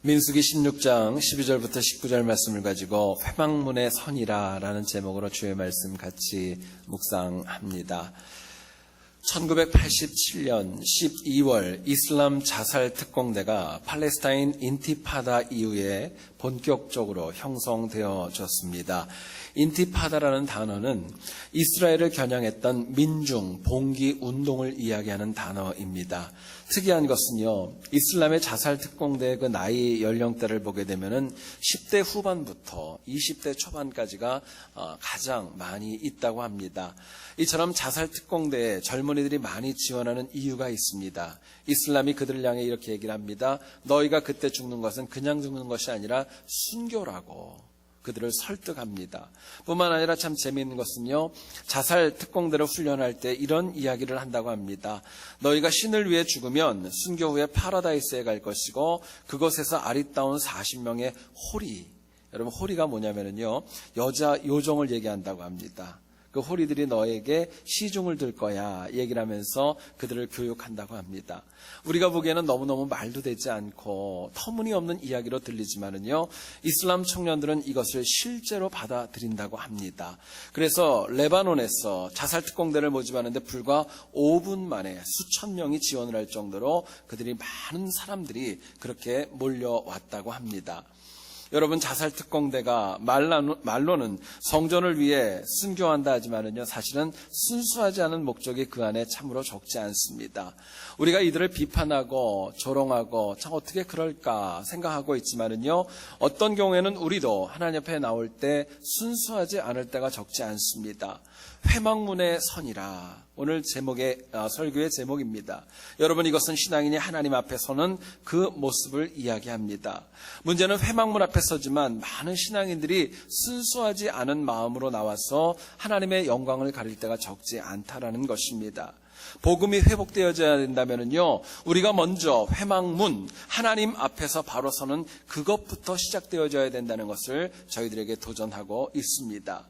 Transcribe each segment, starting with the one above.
민수기 16장 12절부터 19절 말씀을 가지고 회막문의 선이라 라는 제목으로 주의 말씀 같이 묵상합니다. 1987년 12월 이슬람 자살 특공대가 팔레스타인 인티파다 이후에 본격적으로 형성되어졌습니다. 인티파다라는 단어는 이스라엘을 겨냥했던 민중, 봉기 운동을 이야기하는 단어입니다. 특이한 것은요, 이슬람의 자살 특공대의 그 나이 연령대를 보게 되면은 10대 후반부터 20대 초반까지가 가장 많이 있다고 합니다. 이처럼 자살 특공대에 젊은이들이 많이 지원하는 이유가 있습니다. 이슬람이 그들을 향해 이렇게 얘기를 합니다. 너희가 그때 죽는 것은 그냥 죽는 것이 아니라 순교라고 그들을 설득합니다. 뿐만 아니라 참 재미있는 것은요, 자살 특공대를 훈련할 때 이런 이야기를 한다고 합니다. 너희가 신을 위해 죽으면 순교 후에 파라다이스에 갈 것이고 그곳에서 아리따운 40명의 호리, 여러분 호리가 뭐냐면요, 여자 요정을 얘기한다고 합니다. 그 호리들이 너에게 시중을 들 거야 얘기를 하면서 그들을 교육한다고 합니다. 우리가 보기에는 너무너무 말도 되지 않고 터무니없는 이야기로 들리지만은요, 이슬람 청년들은 이것을 실제로 받아들인다고 합니다. 그래서 레바논에서 자살 특공대를 모집하는데 불과 5분 만에 수천 명이 지원을 할 정도로 그들이 많은 사람들이 그렇게 몰려왔다고 합니다. 여러분, 자살 특공대가 말로는 성전을 위해 순교한다 하지만은요, 사실은 순수하지 않은 목적이 그 안에 참으로 적지 않습니다. 우리가 이들을 비판하고 조롱하고 참 어떻게 그럴까 생각하고 있지만은요, 어떤 경우에는 우리도 하나님 앞에 나올 때 순수하지 않을 때가 적지 않습니다. 회막문의 선이라, 오늘 설교의 제목입니다. 여러분, 이것은 신앙인이 하나님 앞에 서는 그 모습을 이야기합니다. 문제는 회막문 앞에 서지만 많은 신앙인들이 순수하지 않은 마음으로 나와서 하나님의 영광을 가릴 때가 적지 않다라는 것입니다. 복음이 회복되어져야 된다면요, 우리가 먼저 회막문, 하나님 앞에서 바로 서는 그것부터 시작되어져야 된다는 것을 저희들에게 도전하고 있습니다.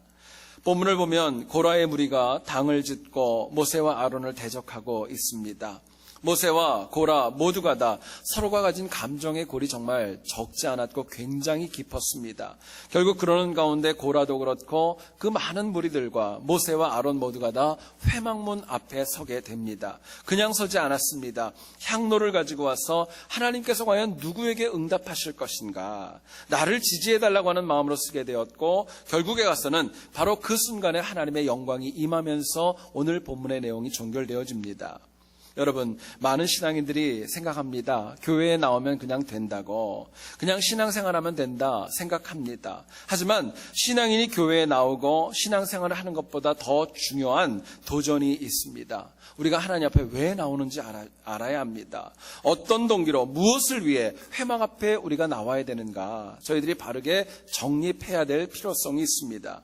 본문을 보면 고라의 무리가 당을 짓고 모세와 아론을 대적하고 있습니다. 모세와 고라 모두가 다 서로가 가진 감정의 골이 정말 적지 않았고 굉장히 깊었습니다. 결국 그러는 가운데 고라도 그렇고 그 많은 무리들과 모세와 아론 모두가 다 회막문 앞에 서게 됩니다. 그냥 서지 않았습니다. 향로를 가지고 와서 하나님께서 과연 누구에게 응답하실 것인가, 나를 지지해달라고 하는 마음으로 쓰게 되었고, 결국에 가서는 바로 그 순간에 하나님의 영광이 임하면서 오늘 본문의 내용이 종결되어집니다. 여러분, 많은 신앙인들이 생각합니다. 교회에 나오면 그냥 된다고, 그냥 신앙생활하면 된다 생각합니다. 하지만 신앙인이 교회에 나오고 신앙생활을 하는 것보다 더 중요한 도전이 있습니다. 우리가 하나님 앞에 왜 나오는지 알아야 합니다. 어떤 동기로, 무엇을 위해 회막 앞에 우리가 나와야 되는가, 저희들이 바르게 정립해야 될 필요성이 있습니다.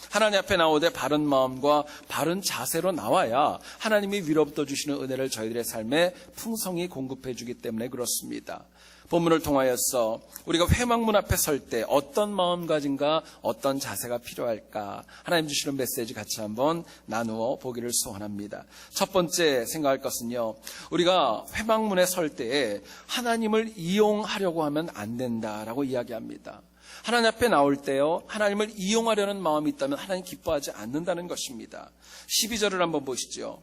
하나님 앞에 나오되 바른 마음과 바른 자세로 나와야 하나님이 위로부터 주시는 은혜를 저희들의 삶에 풍성히 공급해 주기 때문에 그렇습니다. 본문을 통하여서 우리가 회막문 앞에 설 때 어떤 마음가짐과 어떤 자세가 필요할까, 하나님 주시는 메시지 같이 한번 나누어 보기를 소원합니다. 첫 번째 생각할 것은요, 우리가 회막문에 설 때에 하나님을 이용하려고 하면 안 된다라고 이야기합니다. 하나님 앞에 나올 때요, 하나님을 이용하려는 마음이 있다면 하나님 기뻐하지 않는다는 것입니다. 12절을 한번 보시죠.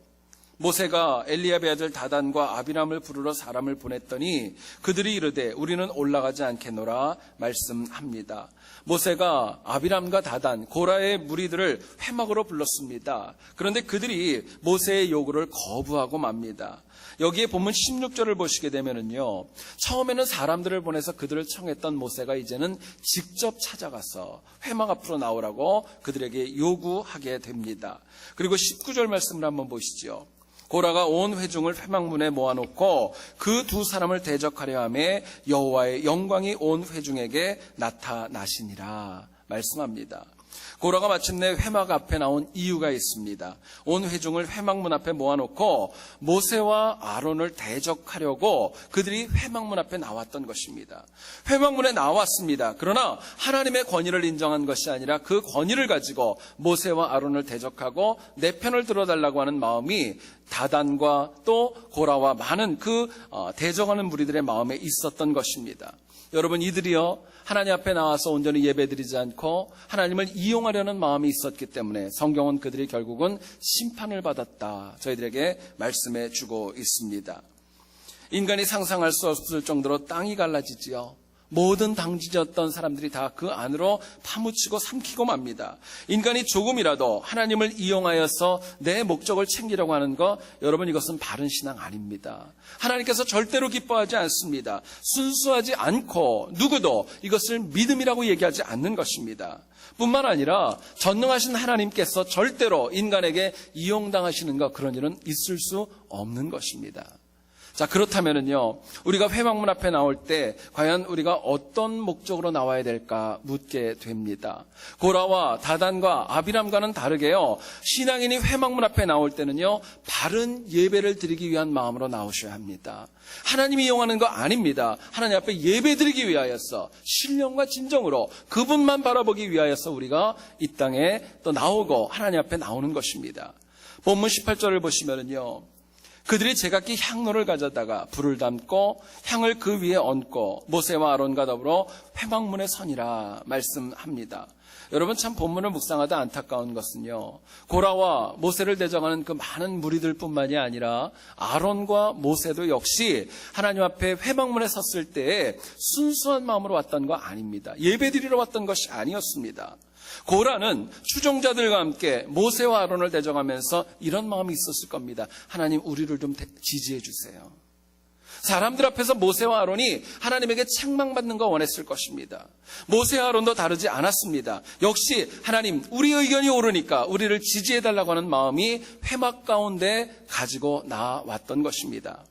모세가 엘리압의 아들 다단과 아비람을 부르러 사람을 보냈더니 그들이 이르되 우리는 올라가지 않겠노라 말씀합니다. 모세가 아비람과 다단, 고라의 무리들을 회막으로 불렀습니다. 그런데 그들이 모세의 요구를 거부하고 맙니다. 여기에 본문 16절을 보시게 되면은요, 처음에는 사람들을 보내서 그들을 청했던 모세가 이제는 직접 찾아가서 회막 앞으로 나오라고 그들에게 요구하게 됩니다. 그리고 19절 말씀을 한번 보시죠. 고라가 온 회중을 회막문에 모아놓고 그 두 사람을 대적하려 하매 여호와의 영광이 온 회중에게 나타나시니라 말씀합니다. 고라가 마침내 회막 앞에 나온 이유가 있습니다. 온 회중을 회막문 앞에 모아놓고 모세와 아론을 대적하려고 그들이 회막문 앞에 나왔던 것입니다. 회막문에 나왔습니다. 그러나 하나님의 권위를 인정한 것이 아니라 그 권위를 가지고 모세와 아론을 대적하고 내 편을 들어달라고 하는 마음이 다단과 또 고라와 많은 그 대적하는 무리들의 마음에 있었던 것입니다. 여러분, 이들이요 하나님 앞에 나와서 온전히 예배드리지 않고 하나님을 이용하려는 마음이 있었기 때문에 성경은 그들이 결국은 심판을 받았다, 저희들에게 말씀해 주고 있습니다. 인간이 상상할 수 없을 정도로 땅이 갈라지지요. 모든 당지졌던 사람들이 다 그 안으로 파묻히고 삼키고 맙니다. 인간이 조금이라도 하나님을 이용하여서 내 목적을 챙기려고 하는 거, 여러분, 이것은 바른 신앙 아닙니다. 하나님께서 절대로 기뻐하지 않습니다. 순수하지 않고 누구도 이것을 믿음이라고 얘기하지 않는 것입니다. 뿐만 아니라 전능하신 하나님께서 절대로 인간에게 이용당하시는 것, 그런 일은 있을 수 없는 것입니다. 자, 그렇다면은요, 우리가 회막문 앞에 나올 때 과연 우리가 어떤 목적으로 나와야 될까 묻게 됩니다. 고라와 다단과 아비람과는 다르게요, 신앙인이 회막문 앞에 나올 때는요, 바른 예배를 드리기 위한 마음으로 나오셔야 합니다. 하나님이 이용하는 거 아닙니다. 하나님 앞에 예배 드리기 위하여서 신령과 진정으로 그분만 바라보기 위하여서 우리가 이 땅에 또 나오고 하나님 앞에 나오는 것입니다. 본문 18절을 보시면은요, 그들이 제각기 향로를 가져다가 불을 담고 향을 그 위에 얹고 모세와 아론과 더불어 회막문에 서니라 말씀합니다. 여러분, 참 본문을 묵상하다 안타까운 것은요, 고라와 모세를 대적하는 그 많은 무리들 뿐만이 아니라 아론과 모세도 역시 하나님 앞에 회막문에 섰을 때에 순수한 마음으로 왔던 거 아닙니다. 예배드리러 왔던 것이 아니었습니다. 고라는 추종자들과 함께 모세와 아론을 대적하면서 이런 마음이 있었을 겁니다. 하나님, 우리를 좀 지지해 주세요. 사람들 앞에서 모세와 아론이 하나님에게 책망받는 거 원했을 것입니다. 모세와 아론도 다르지 않았습니다. 역시 하나님, 우리 의견이 옳으니까 우리를 지지해 달라고 하는 마음이 회막 가운데 가지고 나왔던 것입니다.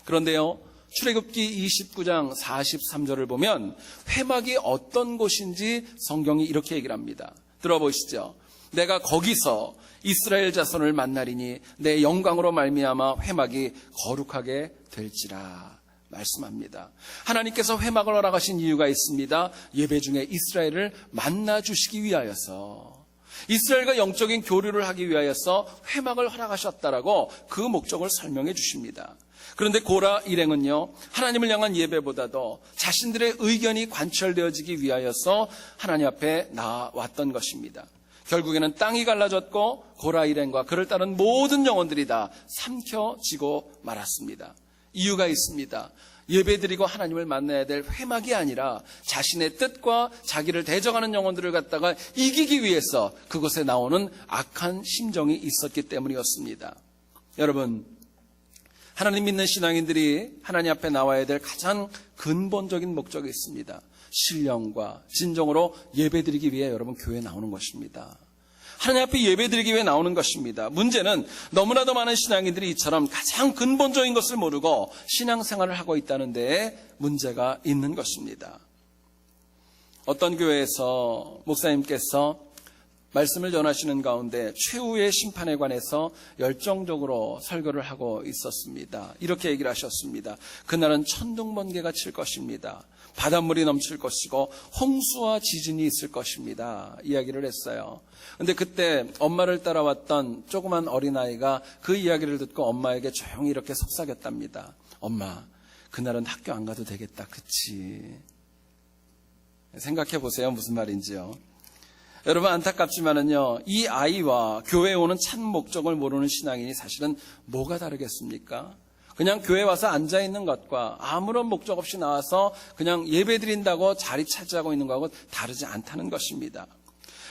그런데요, 출애굽기 29장 43절을 보면 회막이 어떤 곳인지 성경이 이렇게 얘기를 합니다. 들어보시죠. 내가 거기서 이스라엘 자손을 만나리니 내 영광으로 말미암아 회막이 거룩하게 될지라 말씀합니다. 하나님께서 회막을 허락하신 이유가 있습니다. 예배 중에 이스라엘을 만나주시기 위하여서, 이스라엘과 영적인 교류를 하기 위하여서 회막을 허락하셨다라고 그 목적을 설명해 주십니다. 그런데 고라 일행은요, 하나님을 향한 예배보다도 자신들의 의견이 관철되어지기 위하여서 하나님 앞에 나왔던 것입니다. 결국에는 땅이 갈라졌고 고라 일행과 그를 따른 모든 영혼들이 다 삼켜지고 말았습니다. 이유가 있습니다. 예배드리고 하나님을 만나야 될 회막이 아니라 자신의 뜻과 자기를 대적하는 영혼들을 갖다가 이기기 위해서 그곳에 나오는 악한 심정이 있었기 때문이었습니다. 여러분, 하나님 믿는 신앙인들이 하나님 앞에 나와야 될 가장 근본적인 목적이 있습니다. 신령과 진정으로 예배드리기 위해 여러분 교회에 나오는 것입니다. 하나님 앞에 예배드리기 위해 나오는 것입니다. 문제는 너무나도 많은 신앙인들이 이처럼 가장 근본적인 것을 모르고 신앙생활을 하고 있다는 데에 문제가 있는 것입니다. 어떤 교회에서 목사님께서 말씀을 전하시는 가운데 최후의 심판에 관해서 열정적으로 설교를 하고 있었습니다. 이렇게 얘기를 하셨습니다. 그날은 천둥번개가 칠 것입니다. 바닷물이 넘칠 것이고 홍수와 지진이 있을 것입니다. 이야기를 했어요. 근데 그때 엄마를 따라왔던 조그만 어린아이가 그 이야기를 듣고 엄마에게 조용히 이렇게 속삭였답니다. 엄마, 그날은 학교 안 가도 되겠다, 그치? 생각해 보세요, 무슨 말인지요. 여러분, 안타깝지만은요, 이 아이와 교회에 오는 참 목적을 모르는 신앙인이 사실은 뭐가 다르겠습니까? 그냥 교회 와서 앉아있는 것과 아무런 목적 없이 나와서 그냥 예배드린다고 자리 차지하고 있는 것하고 다르지 않다는 것입니다.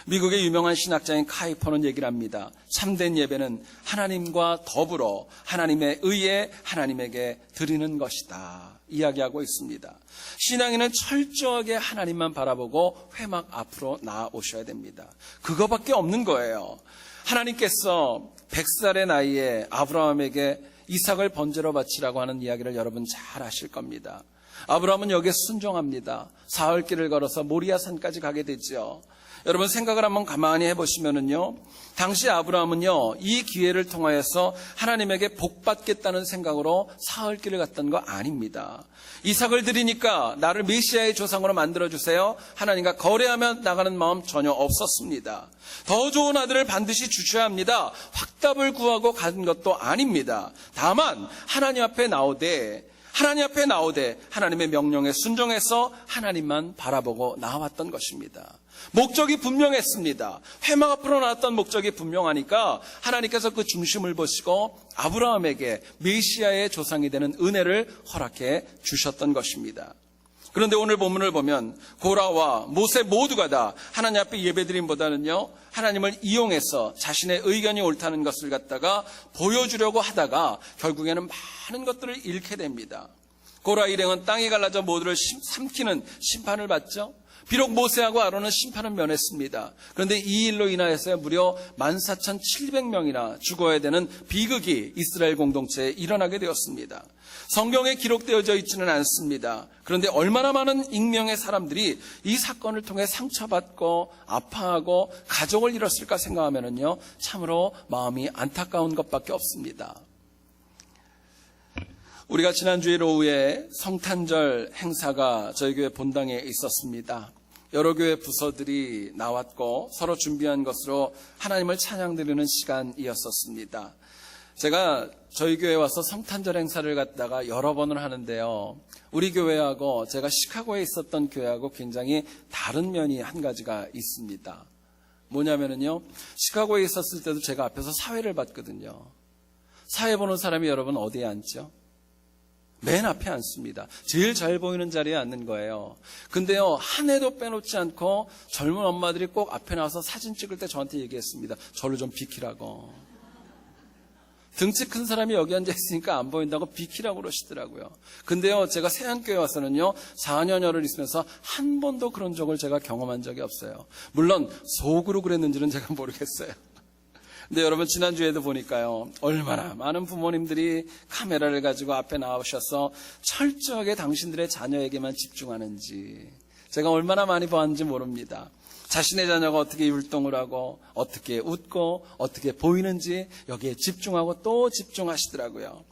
미국의 유명한 신학자인 카이퍼는 얘기를 합니다. 참된 예배는 하나님과 더불어 하나님의 의에 하나님에게 드리는 것이다, 이야기하고 있습니다. 신앙인은 철저하게 하나님만 바라보고 회막 앞으로 나아오셔야 됩니다. 그거밖에 없는 거예요. 하나님께서 100살의 나이에 아브라함에게 이삭을 번제로 바치라고 하는 이야기를 여러분 잘 아실 겁니다. 아브라함은 여기에 순종합니다. 사흘길을 걸어서 모리아 산까지 가게 되죠. 여러분, 생각을 한번 가만히 해보시면은요, 당시 아브라함은요, 이 기회를 통하여서 하나님에게 복받겠다는 생각으로 사흘길을 갔던 거 아닙니다. 이삭을 드리니까 나를 메시아의 조상으로 만들어주세요, 하나님과 거래하며 나가는 마음 전혀 없었습니다. 더 좋은 아들을 반드시 주셔야 합니다, 확답을 구하고 간 것도 아닙니다. 다만 하나님 앞에 나오되 하나님 앞에 나오되 하나님의 명령에 순종해서 하나님만 바라보고 나왔던 것입니다. 목적이 분명했습니다. 회막 앞으로 나왔던 목적이 분명하니까 하나님께서 그 중심을 보시고 아브라함에게 메시아의 조상이 되는 은혜를 허락해 주셨던 것입니다. 그런데 오늘 본문을 보면 고라와 모세 모두가 다 하나님 앞에 예배드림보다는요, 하나님을 이용해서 자신의 의견이 옳다는 것을 갖다가 보여주려고 하다가 결국에는 많은 것들을 잃게 됩니다. 고라 일행은 땅이 갈라져 모두를 삼키는 심판을 받죠. 비록 모세하고 아론은 심판은 면했습니다. 그런데 이 일로 인하여서 무려 14,700명이나 죽어야 되는 비극이 이스라엘 공동체에 일어나게 되었습니다. 성경에 기록되어져 있지는 않습니다. 그런데 얼마나 많은 익명의 사람들이 이 사건을 통해 상처받고 아파하고 가족을 잃었을까 생각하면요, 참으로 마음이 안타까운 것밖에 없습니다. 우리가 지난주일 오후에 성탄절 행사가 저희 교회 본당에 있었습니다. 여러 교회 부서들이 나왔고 서로 준비한 것으로 하나님을 찬양드리는 시간이었었습니다. 제가 저희 교회에 와서 성탄절 행사를 갖다가 여러 번을 하는데요, 우리 교회하고 제가 시카고에 있었던 교회하고 굉장히 다른 면이 한 가지가 있습니다. 뭐냐면요, 시카고에 있었을 때도 제가 앞에서 사회를 봤거든요. 사회 보는 사람이 여러분 어디에 앉죠? 맨 앞에 앉습니다. 제일 잘 보이는 자리에 앉는 거예요. 근데요, 한 해도 빼놓지 않고 젊은 엄마들이 꼭 앞에 나와서 사진 찍을 때 저한테 얘기했습니다. 저를 좀 비키라고. 등치 큰 사람이 여기 앉아있으니까 안 보인다고 비키라고 그러시더라고요. 근데요, 제가 세안교회 와서는요, 4년여를 있으면서 한 번도 그런 적을 제가 경험한 적이 없어요. 물론 속으로 그랬는지는 제가 모르겠어요. 근데 여러분, 지난주에도 보니까요, 얼마나 많은 부모님들이 카메라를 가지고 앞에 나오셔서 철저하게 당신들의 자녀에게만 집중하는지 제가 얼마나 많이 보았는지 모릅니다. 자신의 자녀가 어떻게 율동을 하고 어떻게 웃고 어떻게 보이는지 여기에 집중하고 또 집중하시더라고요.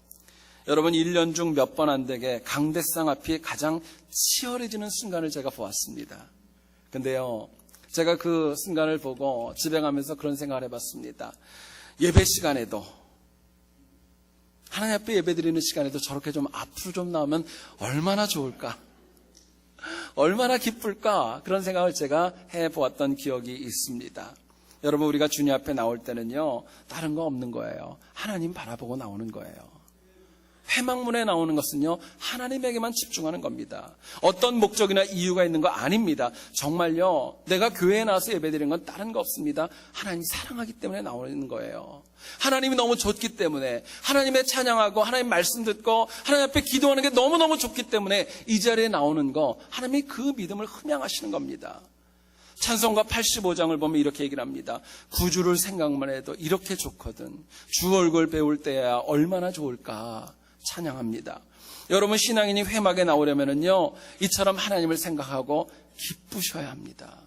여러분, 1년 중 몇 번 안 되게 강대상 앞이 가장 치열해지는 순간을 제가 보았습니다. 근데요, 제가 그 순간을 보고 집에 가면서 그런 생각을 해봤습니다. 예배 시간에도, 하나님 앞에 예배 드리는 시간에도 저렇게 좀 앞으로 좀 나오면 얼마나 좋을까, 얼마나 기쁠까, 그런 생각을 제가 해보았던 기억이 있습니다. 여러분, 우리가 주님 앞에 나올 때는요, 다른 거 없는 거예요. 하나님 바라보고 나오는 거예요. 회막문에 나오는 것은요, 하나님에게만 집중하는 겁니다. 어떤 목적이나 이유가 있는 거 아닙니다. 정말요, 내가 교회에 나와서 예배드리는 건 다른 거 없습니다. 하나님이 사랑하기 때문에 나오는 거예요. 하나님이 너무 좋기 때문에, 하나님의 찬양하고 하나님 말씀 듣고 하나님 앞에 기도하는 게 너무너무 좋기 때문에 이 자리에 나오는 거, 하나님이 그 믿음을 흠양하시는 겁니다. 찬송가 85장을 보면 이렇게 얘기를 합니다. 구주를 생각만 해도 이렇게 좋거든. 주 얼굴 배울 때야 얼마나 좋을까 찬양합니다. 여러분, 신앙인이 회막에 나오려면요, 이처럼 하나님을 생각하고 기쁘셔야 합니다.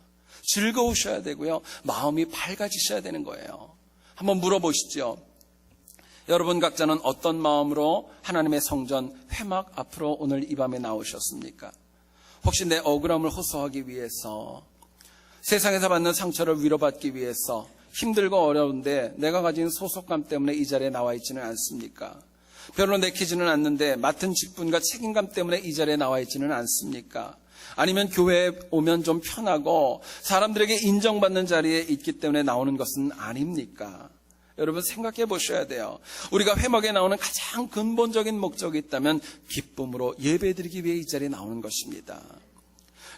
즐거우셔야 되고요, 마음이 밝아지셔야 되는 거예요. 한번 물어보시죠. 여러분 각자는 어떤 마음으로 하나님의 성전 회막 앞으로 오늘 이 밤에 나오셨습니까? 혹시 내 억울함을 호소하기 위해서, 세상에서 받는 상처를 위로받기 위해서 힘들고 어려운데 내가 가진 소속감 때문에 이 자리에 나와 있지는 않습니까? 별로 내키지는 않는데 맡은 직분과 책임감 때문에 이 자리에 나와 있지는 않습니까? 아니면 교회에 오면 좀 편하고 사람들에게 인정받는 자리에 있기 때문에 나오는 것은 아닙니까? 여러분, 생각해 보셔야 돼요. 우리가 회막에 나오는 가장 근본적인 목적이 있다면 기쁨으로 예배드리기 위해 이 자리에 나오는 것입니다.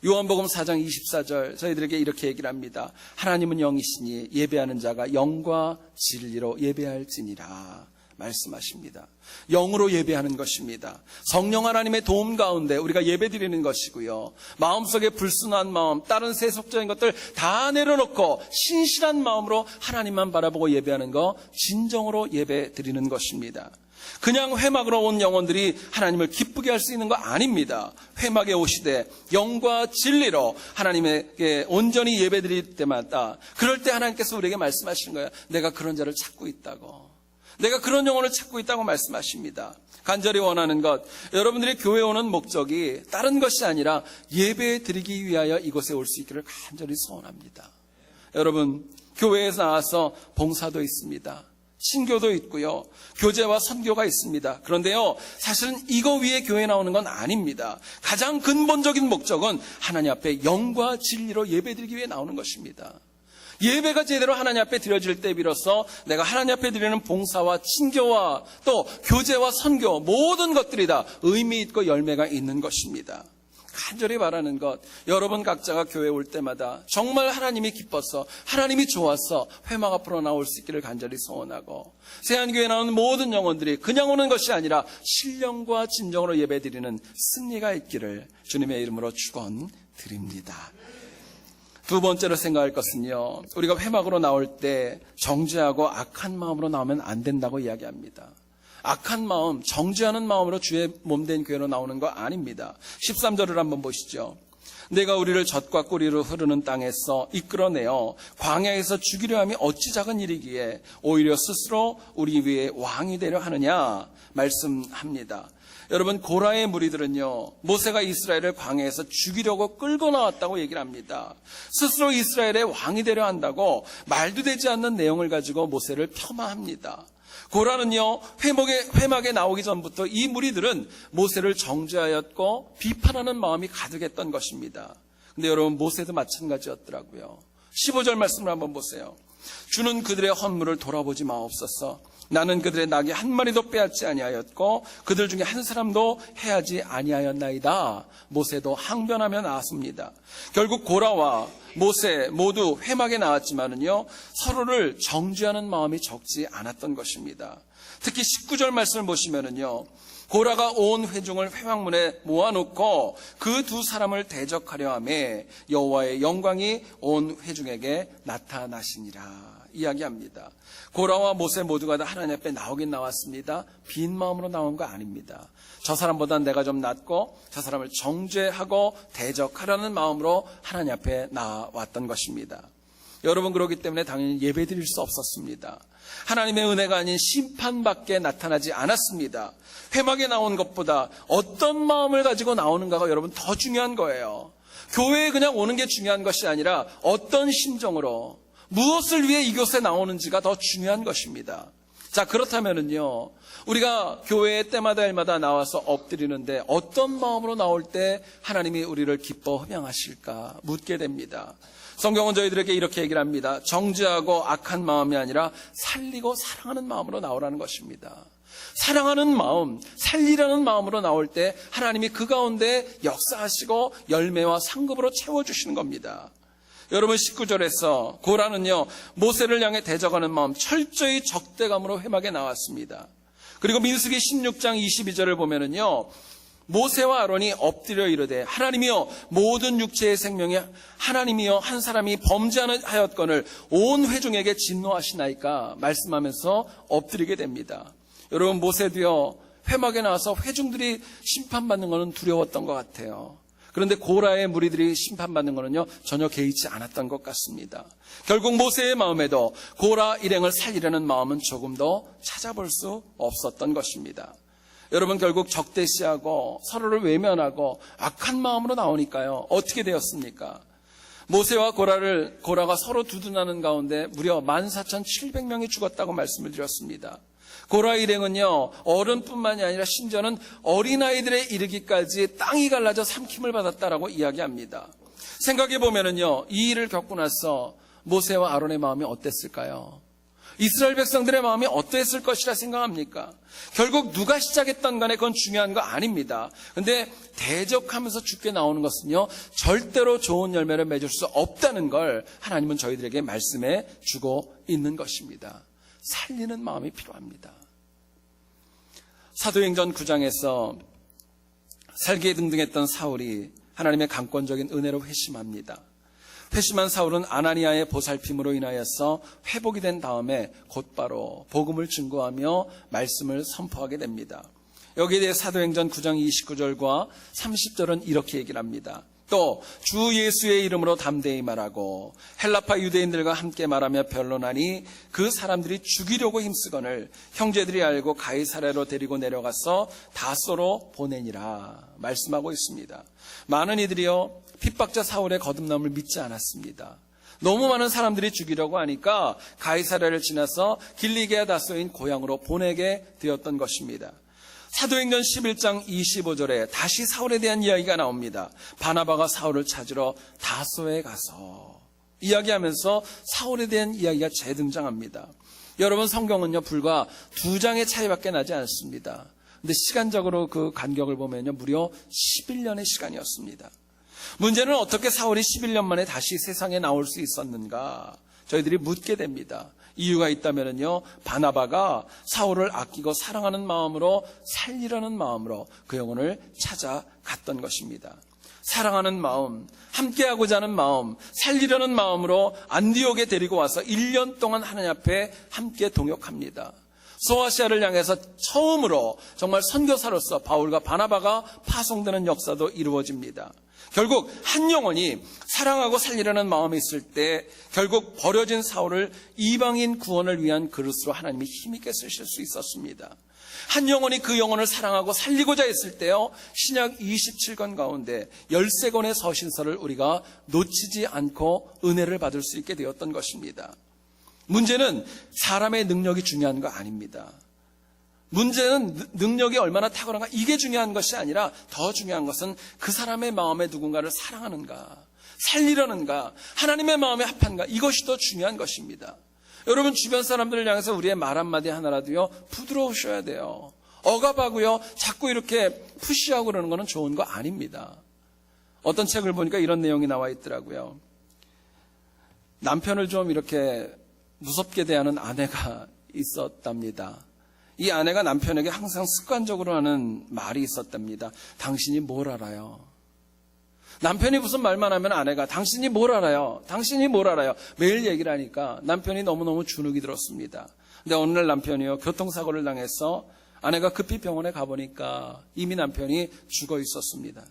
요한복음 4장 24절 저희들에게 이렇게 얘기를 합니다. 하나님은 영이시니 예배하는 자가 영과 진리로 예배할지니라 말씀하십니다. 영으로 예배하는 것입니다. 성령 하나님의 도움 가운데 우리가 예배드리는 것이고요, 마음속에 불순한 마음, 다른 세속적인 것들 다 내려놓고 신실한 마음으로 하나님만 바라보고 예배하는 거, 진정으로 예배드리는 것입니다. 그냥 회막으로 온 영혼들이 하나님을 기쁘게 할 수 있는 거 아닙니다. 회막에 오시되 영과 진리로 하나님에게 온전히 예배드릴 때마다, 그럴 때 하나님께서 우리에게 말씀하시는 거예요. 내가 그런 자를 찾고 있다고, 내가 그런 영혼을 찾고 있다고 말씀하십니다. 간절히 원하는 것, 여러분들이 교회에 오는 목적이 다른 것이 아니라 예배 드리기 위하여 이곳에 올 수 있기를 간절히 소원합니다. 여러분, 교회에서 나와서 봉사도 있습니다, 친교도 있고요. 교제와 선교가 있습니다. 그런데요, 사실은 이거 위에 교회 나오는 건 아닙니다. 가장 근본적인 목적은 하나님 앞에 영과 진리로 예배드리기 위해 나오는 것입니다. 예배가 제대로 하나님 앞에 드려질 때 비로소 내가 하나님 앞에 드리는 봉사와 친교와 또 교제와 선교 모든 것들이 다 의미 있고 열매가 있는 것입니다. 간절히 바라는 것, 여러분 각자가 교회에 올 때마다 정말 하나님이 기뻐서 하나님이 좋아서 회막 앞으로 나올 수 있기를 간절히 소원하고, 세안교회에 나오는 모든 영혼들이 그냥 오는 것이 아니라 신령과 진정으로 예배드리는 승리가 있기를 주님의 이름으로 축원드립니다. 두 번째로 생각할 것은요, 우리가 회막으로 나올 때 정죄하고 악한 마음으로 나오면 안 된다고 이야기합니다. 악한 마음, 정죄하는 마음으로 주의 몸된 교회로 나오는 거 아닙니다. 13절을 한번 보시죠. 내가 우리를 젖과 꿀이로 흐르는 땅에서 이끌어내어 광야에서 죽이려 함이 어찌 작은 일이기에 오히려 스스로 우리 위에 왕이 되려 하느냐 말씀합니다. 여러분, 고라의 무리들은요, 모세가 이스라엘을 광야에서 죽이려고 끌고 나왔다고 얘기를 합니다. 스스로 이스라엘의 왕이 되려 한다고 말도 되지 않는 내용을 가지고 모세를 폄하합니다. 고라는요, 회막에 나오기 전부터 이 무리들은 모세를 정죄하였고 비판하는 마음이 가득했던 것입니다. 근데 여러분, 모세도 마찬가지였더라고요. 15절 말씀을 한번 보세요. 주는 그들의 헌물을 돌아보지 마옵소서. 나는 그들의 낙이 한 마리도 빼앗지 아니하였고 그들 중에 한 사람도 해하지 아니하였나이다. 모세도 항변하며 나왔습니다. 결국 고라와 모세 모두 회막에 나왔지만은요, 서로를 정죄하는 마음이 적지 않았던 것입니다. 특히 19절 말씀을 보시면은요, 고라가 온 회중을 회막문에 모아놓고 그 두 사람을 대적하려 하매 여호와의 영광이 온 회중에게 나타나시니라 이야기합니다. 고라와 모세 모두가 다 하나님 앞에 나오긴 나왔습니다. 빈 마음으로 나온 거 아닙니다. 저 사람보다 내가 좀 낫고 저 사람을 정죄하고 대적하려는 마음으로 하나님 앞에 나왔던 것입니다. 여러분, 그렇기 때문에 당연히 예배드릴 수 없었습니다. 하나님의 은혜가 아닌 심판밖에 나타나지 않았습니다. 회막에 나온 것보다 어떤 마음을 가지고 나오는가가 여러분 더 중요한 거예요. 교회에 그냥 오는 게 중요한 것이 아니라 어떤 심정으로 무엇을 위해 이곳에 나오는지가 더 중요한 것입니다. 자, 그렇다면은요, 우리가 교회에 때마다 일마다 나와서 엎드리는데 어떤 마음으로 나올 때 하나님이 우리를 기뻐 흠양하실까 묻게 됩니다. 성경은 저희들에게 이렇게 얘기를 합니다. 정죄하고 악한 마음이 아니라 살리고 사랑하는 마음으로 나오라는 것입니다. 사랑하는 마음, 살리라는 마음으로 나올 때 하나님이 그 가운데 역사하시고 열매와 상급으로 채워주시는 겁니다. 여러분, 19절에서 고라는요, 모세를 향해 대적하는 마음, 철저히 적대감으로 회막에 나왔습니다. 그리고 민수기 16장 22절을 보면은요, 모세와 아론이 엎드려 이르되 하나님이여 모든 육체의 생명이 하나님이여 한 사람이 범죄하였거늘 온 회중에게 진노하시나이까 말씀하면서 엎드리게 됩니다. 여러분, 모세도요, 회막에 나와서 회중들이 심판받는 것은 두려웠던 것 같아요. 그런데 고라의 무리들이 심판받는 것은요, 전혀 개의치 않았던 것 같습니다. 결국 모세의 마음에도 고라 일행을 살리려는 마음은 조금 더 찾아볼 수 없었던 것입니다. 여러분, 결국 적대시하고 서로를 외면하고 악한 마음으로 나오니까요, 어떻게 되었습니까? 모세와 고라가 서로 두둔하는 가운데 무려 14,700명이 죽었다고 말씀을 드렸습니다. 고라 일행은요, 어른뿐만이 아니라 심지어는 어린아이들에 이르기까지 땅이 갈라져 삼킴을 받았다라고 이야기합니다. 생각해 보면은요, 이 일을 겪고 나서 모세와 아론의 마음이 어땠을까요? 이스라엘 백성들의 마음이 어땠을 것이라 생각합니까? 결국 누가 시작했던 간에 그건 중요한 거 아닙니다. 근데 대적하면서 죽게 나오는 것은요, 절대로 좋은 열매를 맺을 수 없다는 걸 하나님은 저희들에게 말씀해 주고 있는 것입니다. 살리는 마음이 필요합니다. 사도행전 9장에서 살기등등했던 사울이 하나님의 강권적인 은혜로 회심합니다. 회심한 사울은 아나니아의 보살핌으로 인하여서 회복이 된 다음에 곧바로 복음을 증거하며 말씀을 선포하게 됩니다. 여기에 대해 사도행전 9장 29절과 30절은 이렇게 얘기를 합니다. 또 주 예수의 이름으로 담대히 말하고 헬라파 유대인들과 함께 말하며 변론하니 그 사람들이 죽이려고 힘쓰거늘 형제들이 알고 가이사랴로 데리고 내려가서 다소로 보내니라 말씀하고 있습니다. 많은 이들이요, 핍박자 사울의 거듭남을 믿지 않았습니다. 너무 많은 사람들이 죽이려고 하니까 가이사랴를 지나서 길리게아 다소인 고향으로 보내게 되었던 것입니다. 사도행전 11장 25절에 다시 사울에 대한 이야기가 나옵니다. 바나바가 사울을 찾으러 다소에 가서 이야기하면서 사울에 대한 이야기가 재등장합니다. 여러분, 성경은요 불과 2장의 차이밖에 나지 않습니다. 근데 시간적으로 그 간격을 보면요 무려 11년의 시간이었습니다. 문제는 어떻게 사울이 11년 만에 다시 세상에 나올 수 있었는가? 저희들이 묻게 됩니다. 이유가 있다면요, 바나바가 사울을 아끼고 사랑하는 마음으로 살리려는 마음으로 그 영혼을 찾아갔던 것입니다. 사랑하는 마음, 함께하고자 하는 마음, 살리려는 마음으로 안디옥에 데리고 와서 1년 동안 하나님 앞에 함께 동역합니다. 소아시아를 향해서 처음으로 정말 선교사로서 바울과 바나바가 파송되는 역사도 이루어집니다. 결국 한 영혼이 사랑하고 살리려는 마음이 있을 때 결국 버려진 사울을 이방인 구원을 위한 그릇으로 하나님이 힘있게 쓰실 수 있었습니다. 한 영혼이 그 영혼을 사랑하고 살리고자 했을 때요, 신약 27권 가운데 13권의 서신서를 우리가 놓치지 않고 은혜를 받을 수 있게 되었던 것입니다. 문제는 사람의 능력이 중요한 거 아닙니다. 문제는 능력이 얼마나 탁월한가, 이게 중요한 것이 아니라 더 중요한 것은 그 사람의 마음에 누군가를 사랑하는가, 살리려는가, 하나님의 마음에 합한가, 이것이 더 중요한 것입니다. 여러분, 주변 사람들을 향해서 우리의 말 한마디 하나라도요 부드러우셔야 돼요. 억압하고요 자꾸 이렇게 푸시하고 그러는 거는 좋은 거 아닙니다. 어떤 책을 보니까 이런 내용이 나와 있더라고요. 남편을 좀 이렇게 무섭게 대하는 아내가 있었답니다. 이 아내가 남편에게 항상 습관적으로 하는 말이 있었답니다. 당신이 뭘 알아요? 남편이 무슨 말만 하면 아내가 당신이 뭘 알아요? 당신이 뭘 알아요? 매일 얘기를 하니까 남편이 너무너무 주눅이 들었습니다. 근데 어느 날 남편이요 교통사고를 당해서 아내가 급히 병원에 가보니까 이미 남편이 죽어 있었습니다.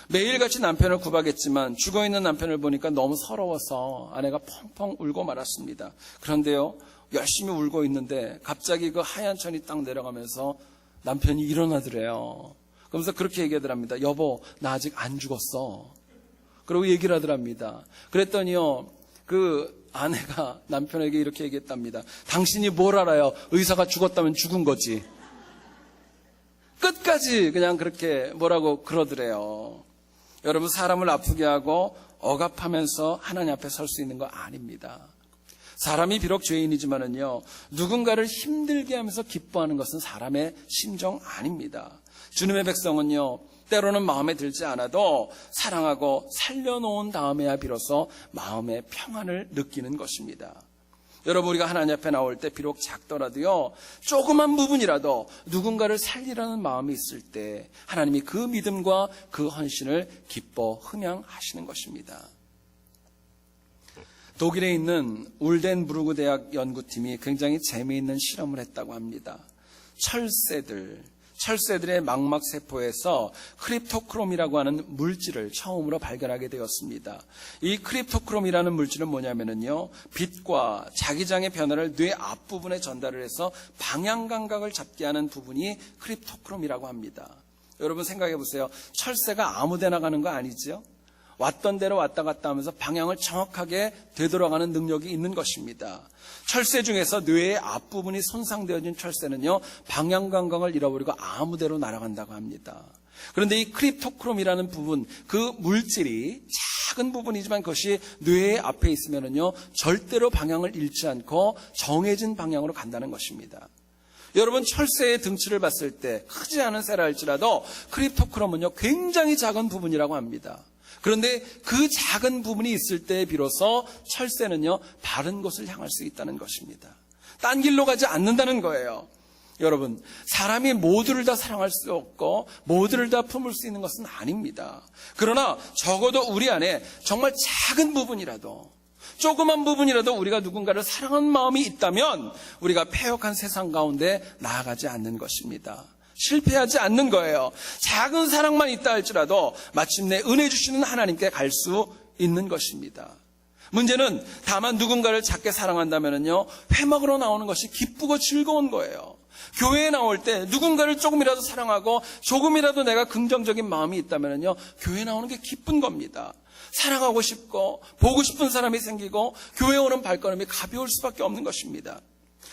매일같이 남편을 구박했지만 죽어있는 남편을 보니까 너무 서러워서 아내가 펑펑 울고 말았습니다. 그런데요, 열심히 울고 있는데 갑자기 그 하얀 천이 딱 내려가면서 남편이 일어나더래요. 그러면서 그렇게 얘기하더랍니다. 여보, 나 아직 안 죽었어. 그러고 얘기를 하더랍니다. 그랬더니요, 그 아내가 남편에게 이렇게 얘기했답니다. 당신이 뭘 알아요? 의사가 죽었다면 죽은 거지. 끝까지 그냥 그렇게 뭐라고 그러더래요. 여러분, 사람을 아프게 하고 억압하면서 하나님 앞에 설 수 있는 거 아닙니다. 사람이 비록 죄인이지만은요, 누군가를 힘들게 하면서 기뻐하는 것은 사람의 심정 아닙니다. 주님의 백성은요, 때로는 마음에 들지 않아도 사랑하고 살려놓은 다음에야 비로소 마음의 평안을 느끼는 것입니다. 여러분, 우리가 하나님 앞에 나올 때 비록 작더라도요, 조그만 부분이라도 누군가를 살리라는 마음이 있을 때 하나님이 그 믿음과 그 헌신을 기뻐 흥양하시는 것입니다. 독일에 있는 울덴부르크 대학 연구팀이 굉장히 재미있는 실험을 했다고 합니다. 철새들의 망막세포에서 크립토크롬이라고 하는 물질을 처음으로 발견하게 되었습니다. 이 크립토크롬이라는 물질은 뭐냐면요, 빛과 자기장의 변화를 뇌 앞부분에 전달을 해서 방향 감각을 잡게 하는 부분이 크립토크롬이라고 합니다. 여러분 생각해 보세요. 철새가 아무 데나 가는 거 아니죠? 왔던 대로 왔다 갔다 하면서 방향을 정확하게 되돌아가는 능력이 있는 것입니다. 철새 중에서 뇌의 앞부분이 손상되어진 철새는요, 방향 감각을 잃어버리고 아무 데로 날아간다고 합니다. 그런데 이 크립토크롬이라는 부분, 그 물질이 작은 부분이지만 그것이 뇌의 앞에 있으면은요, 절대로 방향을 잃지 않고 정해진 방향으로 간다는 것입니다. 여러분, 철새의 등치를 봤을 때 크지 않은 새라 할지라도 크립토크롬은요, 굉장히 작은 부분이라고 합니다. 그런데 그 작은 부분이 있을 때 비로소 철새는요, 바른 곳을 향할 수 있다는 것입니다. 딴 길로 가지 않는다는 거예요. 여러분, 사람이 모두를 다 사랑할 수 없고 모두를 다 품을 수 있는 것은 아닙니다. 그러나 적어도 우리 안에 정말 작은 부분이라도, 조그만 부분이라도 우리가 누군가를 사랑하는 마음이 있다면 우리가 패역한 세상 가운데 나아가지 않는 것입니다. 실패하지 않는 거예요. 작은 사랑만 있다 할지라도 마침내 은혜 주시는 하나님께 갈 수 있는 것입니다. 문제는 다만 누군가를 작게 사랑한다면요, 회막으로 나오는 것이 기쁘고 즐거운 거예요. 교회에 나올 때 누군가를 조금이라도 사랑하고 조금이라도 내가 긍정적인 마음이 있다면요, 교회 나오는 게 기쁜 겁니다. 사랑하고 싶고 보고 싶은 사람이 생기고 교회에 오는 발걸음이 가벼울 수밖에 없는 것입니다.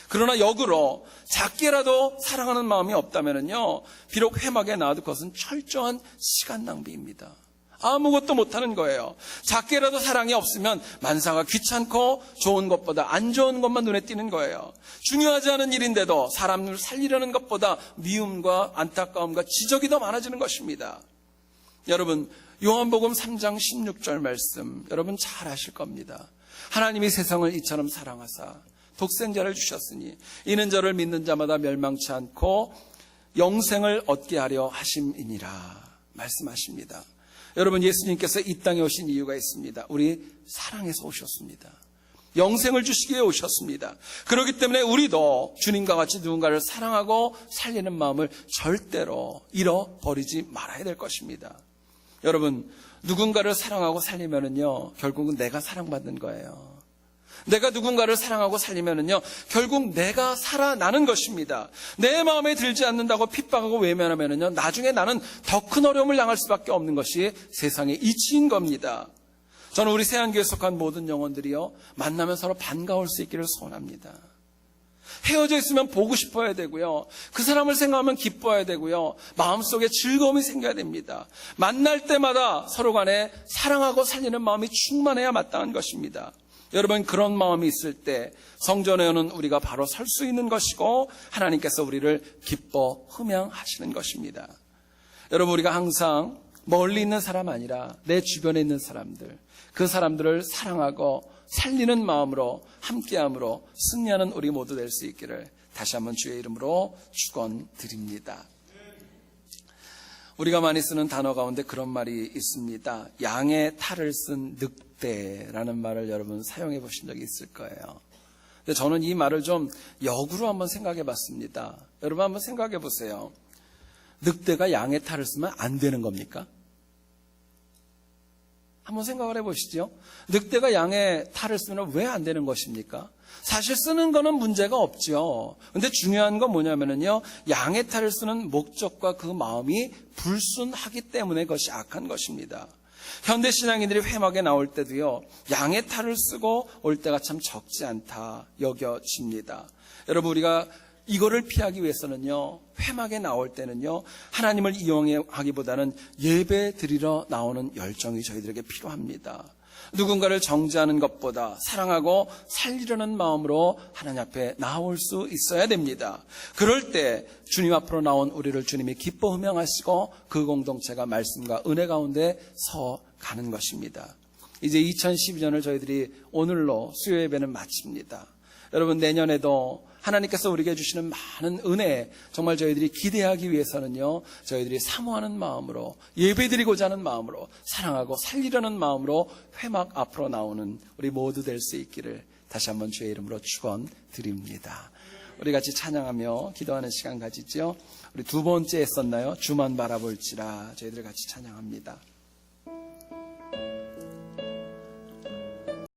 그러나 역으로 작게라도 사랑하는 마음이 없다면요, 비록 회막에 나와도 그것은 철저한 시간 낭비입니다. 아무것도 못하는 거예요. 작게라도 사랑이 없으면 만사가 귀찮고 좋은 것보다 안 좋은 것만 눈에 띄는 거예요. 중요하지 않은 일인데도 사람을 살리려는 것보다 미움과 안타까움과 지적이 더 많아지는 것입니다. 여러분, 요한복음 3장 16절 말씀 여러분 잘 아실 겁니다. 하나님이 세상을 이처럼 사랑하사 독생자를 주셨으니 이는 저를 믿는 자마다 멸망치 않고 영생을 얻게 하려 하심이니라 말씀하십니다. 여러분, 예수님께서 이 땅에 오신 이유가 있습니다. 우리 사랑해서 오셨습니다. 영생을 주시기 위해 오셨습니다. 그렇기 때문에 우리도 주님과 같이 누군가를 사랑하고 살리는 마음을 절대로 잃어버리지 말아야 될 것입니다. 여러분, 누군가를 사랑하고 살리면은요, 결국은 내가 사랑받는 거예요. 내가 누군가를 사랑하고 살리면은요, 결국 내가 살아나는 것입니다. 내 마음에 들지 않는다고 핍박하고 외면하면은요, 나중에 나는 더 큰 어려움을 당할 수밖에 없는 것이 세상의 이치인 겁니다. 저는 우리 세안교회에 속한 모든 영혼들이요, 만나면 서로 반가울 수 있기를 소원합니다. 헤어져 있으면 보고 싶어야 되고요, 그 사람을 생각하면 기뻐야 되고요, 마음속에 즐거움이 생겨야 됩니다. 만날 때마다 서로 간에 사랑하고 살리는 마음이 충만해야 마땅한 것입니다. 여러분, 그런 마음이 있을 때 성전에 오는 우리가 바로 설 수 있는 것이고 하나님께서 우리를 기뻐 흠양하시는 것입니다. 여러분, 우리가 항상 멀리 있는 사람 아니라 내 주변에 있는 사람들, 그 사람들을 사랑하고 살리는 마음으로 함께함으로 승리하는 우리 모두 될 수 있기를 다시 한번 주의 이름으로 축원드립니다. 우리가 많이 쓰는 단어 가운데 그런 말이 있습니다. 양의 탈을 쓴 늑대라는 말을 여러분 사용해 보신 적이 있을 거예요. 근데 저는 이 말을 좀 역으로 한번 생각해 봤습니다. 여러분 한번 생각해 보세요. 늑대가 양의 탈을 쓰면 안 되는 겁니까? 한번 생각을 해보시죠. 늑대가 양의 탈을 쓰면 왜 안 되는 것입니까? 사실 쓰는 거는 문제가 없죠. 근데 중요한 건 뭐냐면요, 양의 탈을 쓰는 목적과 그 마음이 불순하기 때문에 그것이 악한 것입니다. 현대 신앙인들이 회막에 나올 때도요, 양의 탈을 쓰고 올 때가 참 적지 않다 여겨집니다. 여러분, 우리가 이거를 피하기 위해서는요, 회막에 나올 때는요, 하나님을 이용하기보다는 예배 드리러 나오는 열정이 저희들에게 필요합니다. 누군가를 정죄하는 것보다 사랑하고 살리려는 마음으로 하나님 앞에 나올 수 있어야 됩니다. 그럴 때 주님 앞으로 나온 우리를 주님이 기뻐 흠양하시고 그 공동체가 말씀과 은혜 가운데 서 가는 것입니다. 이제 2012년을 저희들이 오늘로 수요 예배는 마칩니다. 여러분, 내년에도 하나님께서 우리에게 주시는 많은 은혜, 정말 저희들이 기대하기 위해서는요, 저희들이 사모하는 마음으로, 예배드리고자 하는 마음으로, 사랑하고 살리려는 마음으로 회막 앞으로 나오는 우리 모두 될 수 있기를 다시 한번 주의 이름으로 축원드립니다. 우리 같이 찬양하며 기도하는 시간 가지죠. 우리 두 번째 했었나요? 주만 바라볼지라. 저희들 같이 찬양합니다.